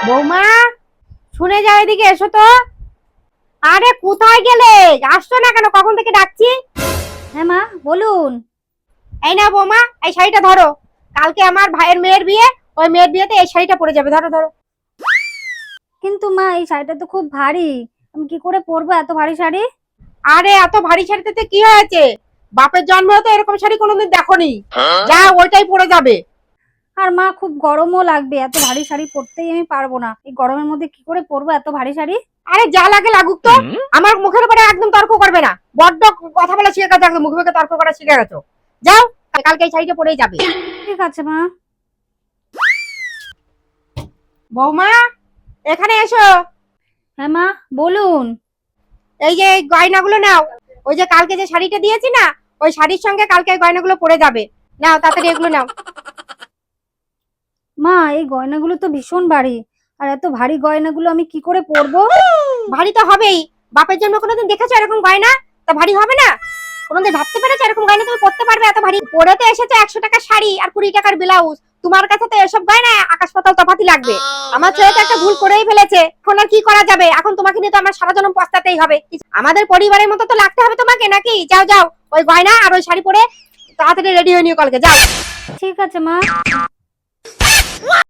বৌমা, শুনে যাও, এদিকে এসো তো। আরে কোথায় গেলে? আসছো না কেন? কখন থেকে ডাকছি। হ্যাঁ মা, বলুন। এই না বৌমা, এই শাড়িটা ধরো। কালকে আমার ভাইয়ের মেয়ের বিয়ে, ওই মেয়ের বিয়েতে এই শাড়িটা পরে যাবে। ধরো ধরো। কিন্তু মা, এই শাড়িটা তো খুব ভারী। আমি কি করে পরবো এত ভারী শাড়ি? আরে এত ভারী শাড়িতে কি হয়েছে? বাপের জন্মেও তো এরকম শাড়ি কোনোদিন দেখোনি। যা, ওইটাই পরে যাবে। আর মা, খুব গরমও লাগবে, এত ভারী শাড়ি পরতেই আমি পারবো না। এই গরমের মধ্যে কি করে পরবো এত ভারী শাড়ি? আরে যা লাগে লাগুক তো। আমার মুখের উপরে একদম তর্ক করবে না। বড্ড কথা বলা শিখে গেছো, একদম মুখে মুখে তর্ক করা শিখে গেছো। যাও, কালকে এই শাড়িটা পরেই যাবে। ঠিক আছে মা। বৌমা, এখানে এসো। হ্যাঁ মা, বলুন। এই যে এই গয়নাগুলো নাও। ওই যে কালকে যে শাড়িটা দিয়েছি না, ওই শাড়ির সঙ্গে কালকে এই গয়নাগুলো পরে যাবে। নাও তাড়াতাড়ি এগুলো নাও। মা, এই গয়নাগুলো তো ভীষণ ভারী। আর এত ভারী গয়নাগুলো আমি কি করে পরবো? ভারী তো হবেই। বাপের জন্য কোনোদিন দেখেছো এরকম গয়না? তা ভারী হবে না? কোনোদিন ভাবতে পেরেছো এরকম গয়না তুমি পরতে পারবে এত ভারী? পরে তো এসেছে 100 টাকার শাড়ি আর 20 টাকার ব্লাউজ। তোমার কাছে তো এসব গয়না আকাশ পাতাল তফাতি লাগবে। আমার ছেলে তো একটা ভুল করেই ফেলেছে, এখন আর কি করা যাবে? এখন তোমাকে নিয়ে তো আমার সারা জন্ম পস্তাতেই হবে। আমাদের পরিবারের মতো তো লাগতে হবে তোমাকে, নাকি? যাও যাও, ওই গয়না আর ওই শাড়ি পরে তাড়াতাড়ি রেডি হয়ে নিও, কালকে যাও। ঠিক আছে মা।